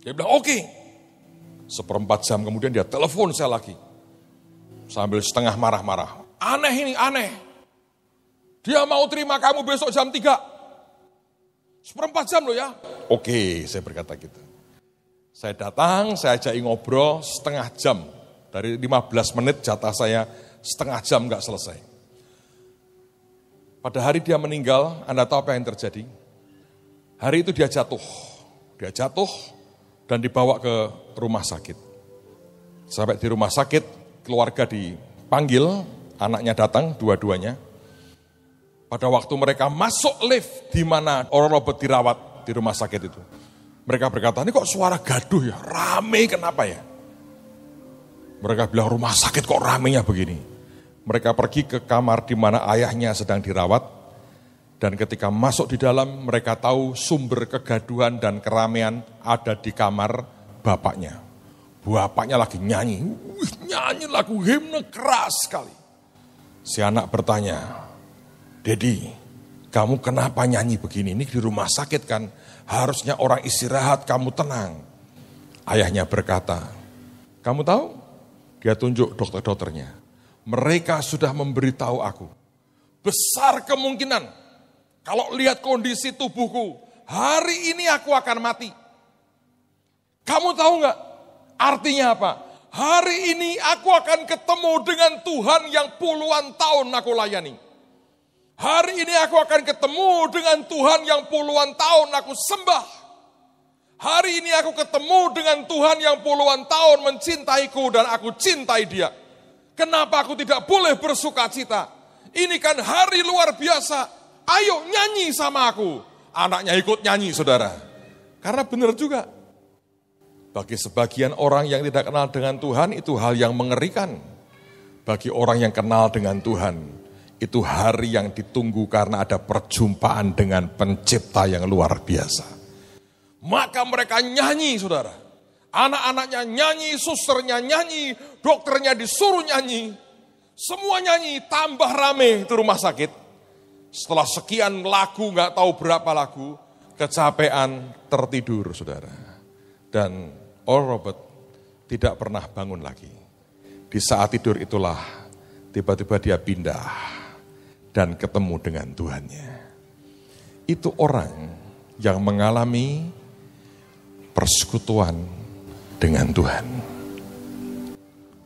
Dia bilang oke. 1/4 jam kemudian dia telepon saya lagi. Sambil setengah marah-marah. Aneh ini, aneh. Dia mau terima kamu besok jam 3. 1/4 jam loh ya. Oke, saya berkata gitu. Saya datang, saya ajak ngobrol setengah jam. Dari 15 menit jatah saya setengah jam nggak selesai. Pada hari dia meninggal, Anda tahu apa yang terjadi? Hari itu dia jatuh. Dia jatuh dan dibawa ke rumah sakit. Sampai di rumah sakit, keluarga dipanggil, anaknya datang, dua-duanya. Pada waktu mereka masuk lift di mana orang Robert dirawat di rumah sakit itu. Mereka berkata, ini kok suara gaduh ya, rame kenapa ya? Mereka bilang rumah sakit kok ramenya begini. Mereka pergi ke kamar di mana ayahnya sedang dirawat. Dan ketika masuk di dalam, mereka tahu sumber kegaduhan dan keramaian ada di kamar bapaknya. Bapaknya lagi nyanyi, nyanyi lagu himne keras sekali. Si anak bertanya, Dedi, kamu kenapa nyanyi begini? Ini di rumah sakit kan, harusnya orang istirahat, kamu tenang. Ayahnya berkata, kamu tahu? Dia tunjuk dokter-dokternya. Mereka sudah memberitahu aku. Besar kemungkinan, kalau lihat kondisi tubuhku, hari ini aku akan mati. Kamu tahu nggak artinya apa? Hari ini aku akan ketemu dengan Tuhan yang puluhan tahun aku layani. Hari ini aku akan ketemu dengan Tuhan yang puluhan tahun aku sembah. Hari ini aku ketemu dengan Tuhan yang puluhan tahun mencintaiku dan aku cintai dia. Kenapa aku tidak boleh bersuka cita? Ini kan hari luar biasa. Ayo nyanyi sama aku. Anaknya ikut nyanyi saudara. Karena benar juga. Bagi sebagian orang yang tidak kenal dengan Tuhan itu hal yang mengerikan. Bagi orang yang kenal dengan Tuhan, itu hari yang ditunggu karena ada perjumpaan dengan pencipta yang luar biasa. Maka mereka nyanyi saudara. Anak-anaknya nyanyi, susternya nyanyi, dokternya disuruh nyanyi. Semua nyanyi, tambah rame itu rumah sakit. Setelah sekian lagu, gak tahu berapa lagu, kecapean tertidur saudara. Dan Oral Robert tidak pernah bangun lagi. Di saat tidur itulah tiba-tiba dia pindah dan ketemu dengan Tuhannya. Itu orang yang mengalami persekutuan dengan Tuhan.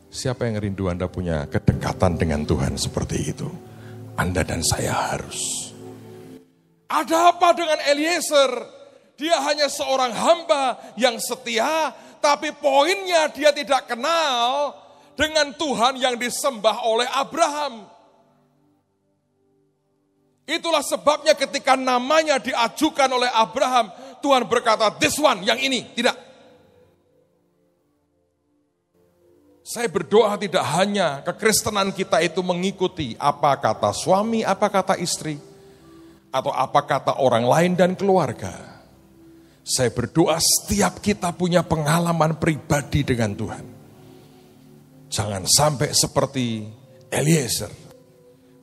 Siapa yang rindu Anda punya kedekatan dengan Tuhan seperti itu? Anda dan saya harus. Ada apa dengan Eliezer? Dia hanya seorang hamba yang setia, tapi poinnya dia tidak kenal dengan Tuhan yang disembah oleh Abraham. Itulah sebabnya ketika namanya diajukan oleh Abraham, Tuhan berkata, this one, yang ini, tidak. Saya berdoa tidak hanya kekristenan kita itu mengikuti apa kata suami, apa kata istri, atau apa kata orang lain dan keluarga. Saya berdoa setiap kita punya pengalaman pribadi dengan Tuhan. Jangan sampai seperti Eliezer.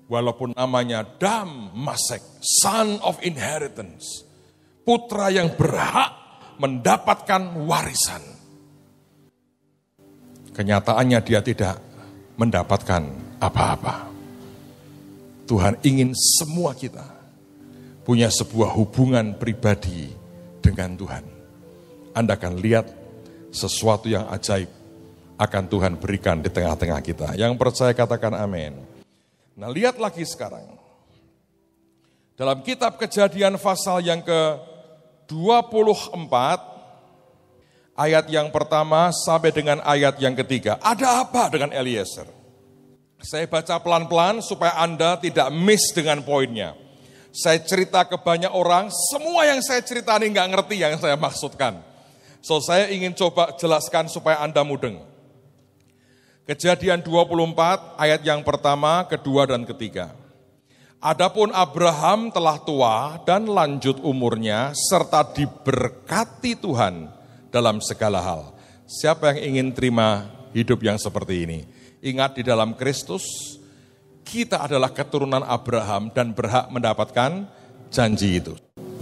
Walaupun namanya Damasek, son of inheritance. Putra yang berhak mendapatkan warisan. Kenyataannya dia tidak mendapatkan apa-apa. Tuhan ingin semua kita punya sebuah hubungan pribadi dengan Tuhan. Anda akan lihat sesuatu yang ajaib akan Tuhan berikan di tengah-tengah kita. Yang percaya katakan amin. Nah lihat lagi sekarang. Dalam kitab Kejadian pasal yang ke-24, ayat yang pertama sampai dengan ayat yang ketiga. Ada apa dengan Eliezer? Saya baca pelan-pelan supaya Anda tidak miss dengan poinnya. Saya cerita ke banyak orang, semua yang saya cerita ini nggak ngerti yang saya maksudkan. So saya ingin coba jelaskan supaya Anda mudeng. Kejadian 24 ayat yang pertama, kedua dan ketiga. Adapun Abraham telah tua dan lanjut umurnya serta diberkati Tuhan dalam segala hal. Siapa yang ingin terima hidup yang seperti ini? Ingat di dalam Kristus, kita adalah keturunan Abraham dan berhak mendapatkan janji itu.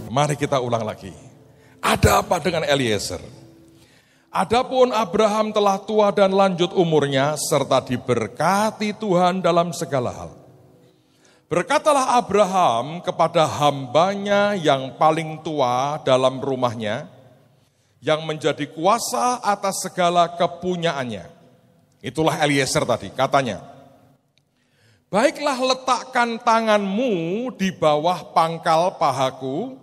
Mari kita ulang lagi. Ada apa dengan Eliezer? Adapun Abraham telah tua dan lanjut umurnya serta diberkati Tuhan dalam segala hal. Berkatalah Abraham kepada hambanya yang paling tua dalam rumahnya, yang menjadi kuasa atas segala kepunyaannya. Itulah Eliezer tadi, katanya, baiklah letakkan tanganmu di bawah pangkal pahaku,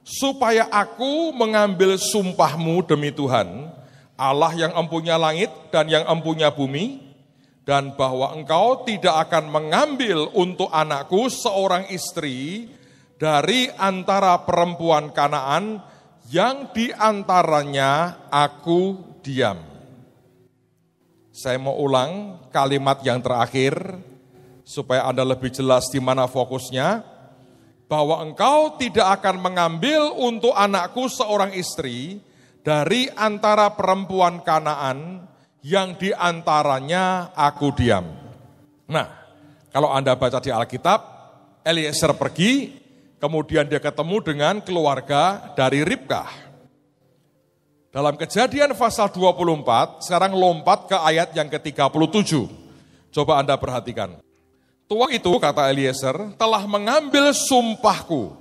supaya aku mengambil sumpahmu demi Tuhan, Allah yang empunya langit dan yang empunya bumi, dan bahwa engkau tidak akan mengambil untuk anakku seorang istri dari antara perempuan Kanaan yang diantaranya aku diam. Saya mau ulang kalimat yang terakhir supaya Anda lebih jelas di mana fokusnya. Bahwa engkau tidak akan mengambil untuk anakku seorang istri dari antara perempuan Kanaan yang diantaranya aku diam. Nah, kalau Anda baca di Alkitab, Eliezer pergi, kemudian dia ketemu dengan keluarga dari Ribkah. Dalam Kejadian pasal 24, sekarang lompat ke ayat yang ke-37. Coba Anda perhatikan. Tua itu, kata Eliezer, telah mengambil sumpahku.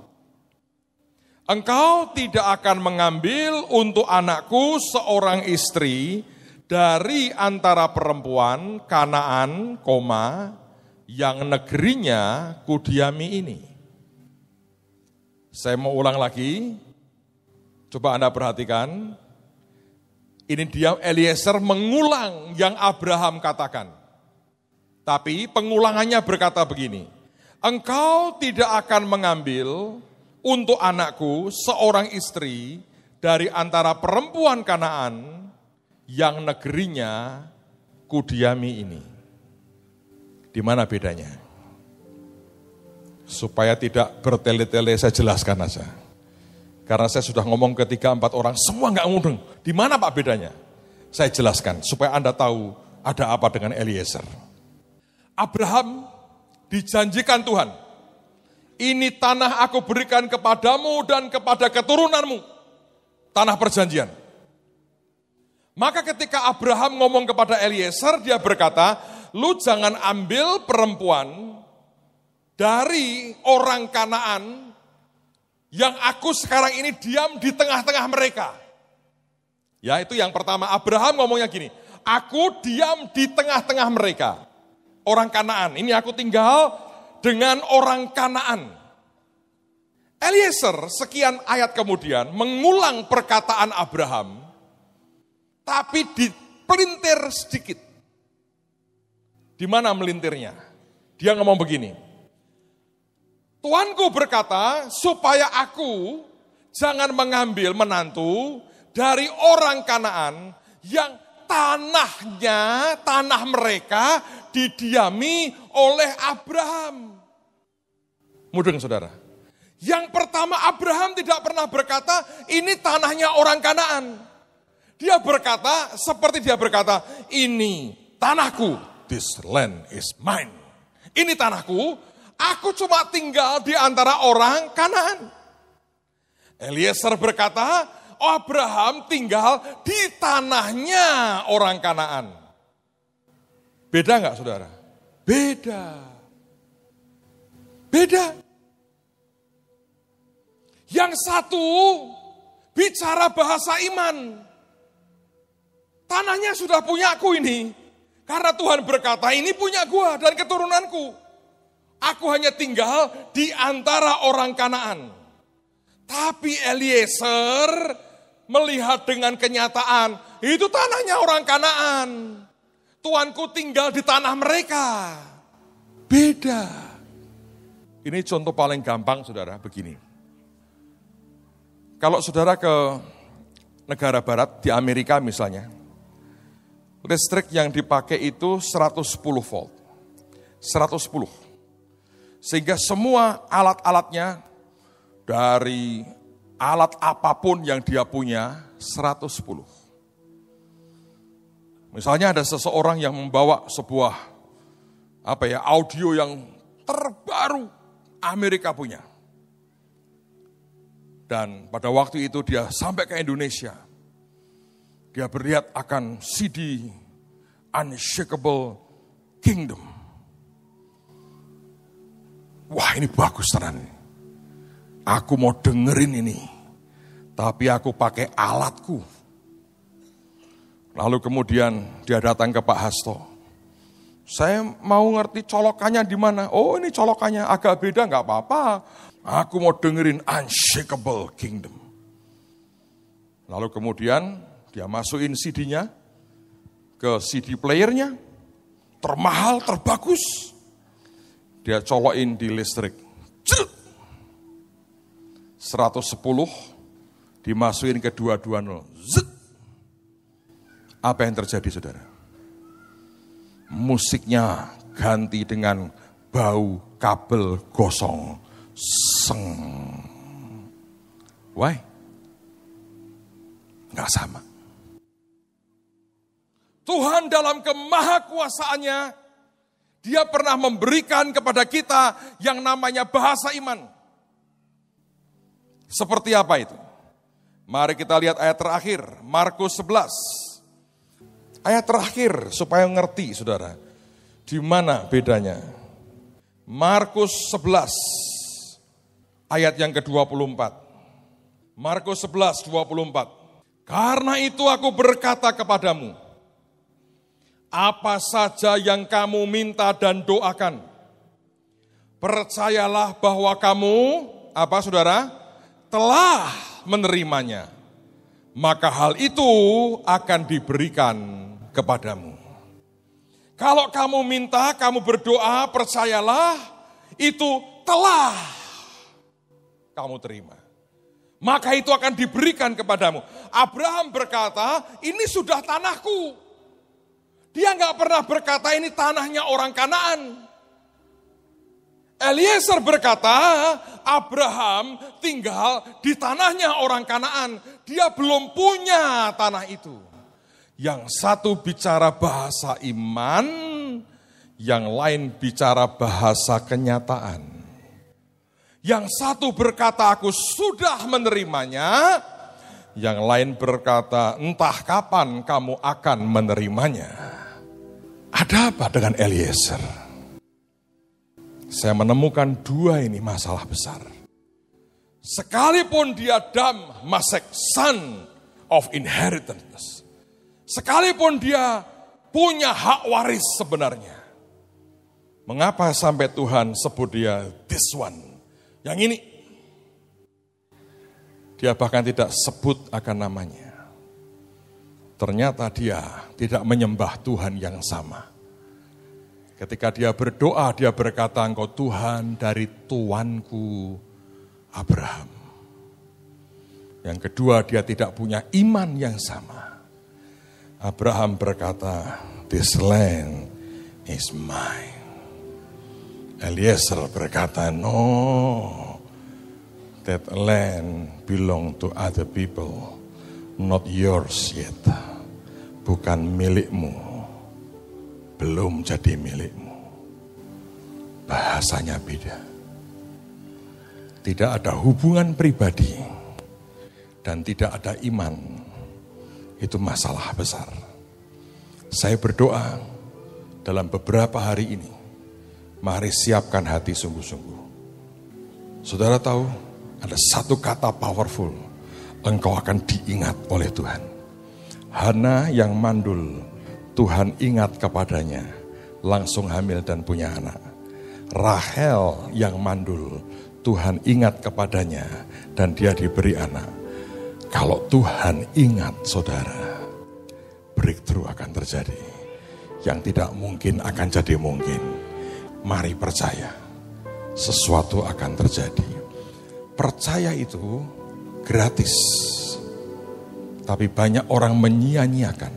Engkau tidak akan mengambil untuk anakku seorang istri dari antara perempuan Kanaan, yang negerinya kudiami ini. Saya mau ulang lagi, coba Anda perhatikan. Ini dia Eliezer mengulang yang Abraham katakan. Tapi pengulangannya berkata begini, engkau tidak akan mengambil untuk anakku seorang istri dari antara perempuan Kanaan yang negerinya kudiami ini. Di mana bedanya? Supaya tidak bertele-tele saya jelaskan aja. Karena saya sudah ngomong ke 3-4 orang, semua nggak mudeng. Di mana Pak bedanya? Saya jelaskan supaya Anda tahu ada apa dengan Eliezer. Abraham dijanjikan Tuhan, ini tanah aku berikan kepadamu dan kepada keturunanmu. Tanah perjanjian. Maka ketika Abraham ngomong kepada Eliezer, dia berkata, lu jangan ambil perempuan dari orang Kanaan yang aku sekarang ini diam di tengah-tengah mereka. Ya, itu yang pertama. Abraham ngomongnya gini, aku diam di tengah-tengah mereka. Orang Kanaan, ini aku tinggal dengan orang Kanaan. Eliezer sekian ayat kemudian mengulang perkataan Abraham, tapi dipelintir sedikit. Di mana melintirnya? Dia ngomong begini, Tuanku berkata supaya aku jangan mengambil menantu dari orang Kanaan yang tanah mereka didiami oleh Abraham. Mudeng saudara. Yang pertama Abraham tidak pernah berkata ini tanahnya orang Kanaan. Dia berkata, seperti dia berkata, ini tanahku, this land is mine. Ini tanahku, aku cuma tinggal di antara orang Kanaan. Eliezer berkata, Abraham tinggal di tanahnya orang Kanaan. Beda enggak saudara? Beda. Beda. Yang satu bicara bahasa iman. Tanahnya sudah punya aku ini. Karena Tuhan berkata ini punya gua dan keturunanku. Aku hanya tinggal di antara orang Kanaan. Tapi Eliezer melihat dengan kenyataan, itu tanahnya orang Kanaan. Tuanku tinggal di tanah mereka. Beda. Ini contoh paling gampang, saudara, begini. Kalau saudara ke negara barat, di Amerika misalnya, listrik yang dipakai itu 110 volt. 110. Sehingga semua alat-alatnya, dari alat apapun yang dia punya, 110. Misalnya ada seseorang yang membawa sebuah audio yang terbaru Amerika punya. Dan pada waktu itu dia sampai ke Indonesia. Dia berlihat akan CD Unshakable Kingdom. Wah, ini bagus tenan. Aku mau dengerin ini. Tapi aku pakai alatku. Lalu kemudian dia datang ke Pak Hasto. Saya mau ngerti colokannya di mana. Oh, ini colokannya agak beda, nggak apa-apa. Aku mau dengerin Unshakable Kingdom. Lalu kemudian dia masukin CD-nya ke CD playernya. Termahal, terbagus. Dia colokin di listrik. 110 dimasukin ke 220. Apa yang terjadi, saudara? Musiknya ganti dengan bau kabel gosong. Seng. Why? Nggak sama. Tuhan dalam kemahakuasaannya, Dia pernah memberikan kepada kita yang namanya bahasa iman. Seperti apa itu? Mari kita lihat ayat terakhir, Markus 11. Ayat terakhir supaya ngerti, saudara. Di mana bedanya? Markus 11, ayat yang ke-24. Markus 11, 24. Karena itu aku berkata kepadamu, apa saja yang kamu minta dan doakan, percayalah bahwa kamu, saudara, telah menerimanya. Maka hal itu akan diberikan kepadamu. Kalau kamu minta, kamu berdoa, percayalah, itu telah kamu terima. Maka itu akan diberikan kepadamu. Abraham berkata, ini sudah tanahku. Dia nggak pernah berkata ini tanahnya orang Kanaan. Eliezer berkata, Abraham tinggal di tanahnya orang Kanaan. Dia belum punya tanah itu. Yang satu bicara bahasa iman, yang lain bicara bahasa kenyataan. Yang satu berkata, aku sudah menerimanya. Yang lain berkata, entah kapan kamu akan menerimanya. Ada apa dengan Eliezer? Saya menemukan dua ini masalah besar. Sekalipun dia Damasek, son of inheritance. Sekalipun dia punya hak waris sebenarnya. Mengapa sampai Tuhan sebut dia this one? Yang ini. Dia bahkan tidak sebut akan namanya. Ternyata dia tidak menyembah Tuhan yang sama. Ketika dia berdoa, dia berkata, engkau Tuhan dari tuanku Abraham. Yang kedua, dia tidak punya iman yang sama. Abraham berkata, this land is mine. Eliezer berkata, no, that land belong to other people, not yours yet. Bukan milikmu, belum jadi milikmu. Bahasanya beda. Tidak ada hubungan pribadi dan tidak ada iman. Itu masalah besar. Saya berdoa dalam beberapa hari ini, mari siapkan hati sungguh-sungguh. Saudara tahu, ada satu kata powerful, engkau akan diingat oleh Tuhan. Hana yang mandul, Tuhan ingat kepadanya, langsung hamil dan punya anak. Rahel yang mandul, Tuhan ingat kepadanya dan dia diberi anak. Kalau Tuhan ingat, saudara, breakthrough akan terjadi. Yang tidak mungkin akan jadi mungkin. Mari percaya. sesuatu akan terjadi. Percaya itu gratis. Tapi banyak orang menyia-nyiakan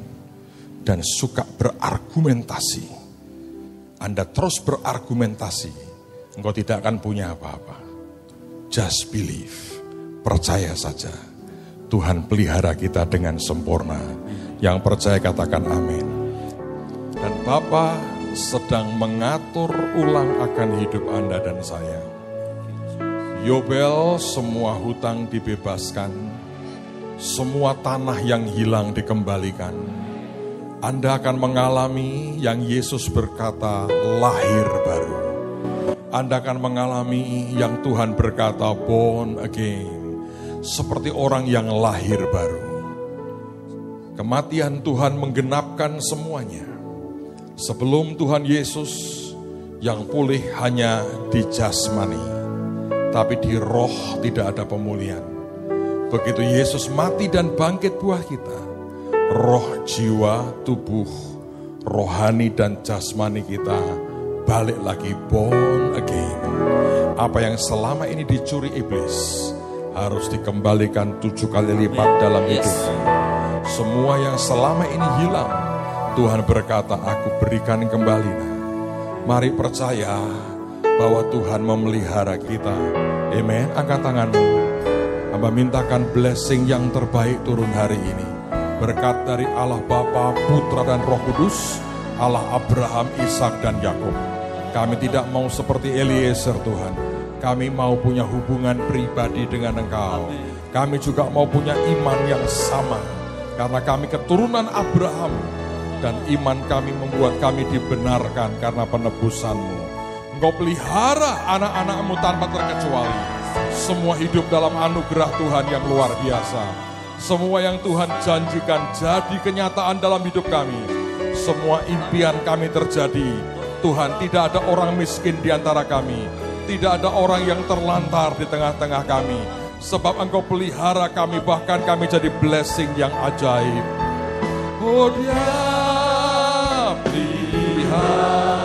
dan suka berargumentasi. Anda terus berargumentasi, engkau tidak akan punya apa-apa. Just believe, percaya saja. Tuhan pelihara kita dengan sempurna. Yang percaya katakan amin. Dan Bapa sedang mengatur ulang akan hidup Anda dan saya. Yobel, semua hutang dibebaskan, semua tanah yang hilang dikembalikan. Anda akan mengalami yang Yesus berkata lahir baru. Anda akan mengalami yang Tuhan berkata born again. Seperti orang yang lahir baru. Kematian Tuhan menggenapkan semuanya. Sebelum Tuhan Yesus yang pulih hanya di jasmani. Tapi di roh tidak ada pemulihan. Begitu Yesus mati dan bangkit buah kita. Roh, jiwa, tubuh, rohani dan jasmani kita balik lagi born again. Apa yang selama ini dicuri iblis harus dikembalikan 7 kali lipat dalam hidupnya. Semua yang selama ini hilang, Tuhan berkata, aku berikan kembali. Mari percaya bahwa Tuhan memelihara kita. Amen. Angkat tanganmu. Hamba mintakan blessing yang terbaik turun hari ini. Berkat dari Allah Bapa, Putra dan Roh Kudus, Allah Abraham, Ishak dan Yakub. Kami tidak mau seperti Eliezer Tuhan. Kami mau punya hubungan pribadi dengan Engkau. Kami juga mau punya iman yang sama. Karena kami keturunan Abraham. Dan iman kami membuat kami dibenarkan karena penebusan-Mu. Engkau pelihara anak-anak-Mu tanpa terkecuali. Semua hidup dalam anugerah Tuhan yang luar biasa. Semua yang Tuhan janjikan jadi kenyataan dalam hidup kami. Semua impian kami terjadi. Tuhan, tidak ada orang miskin di antara kami. Tidak ada orang yang terlantar di tengah-tengah kami. Sebab Engkau pelihara kami, bahkan kami jadi blessing yang ajaib. Oh, Dia pelihara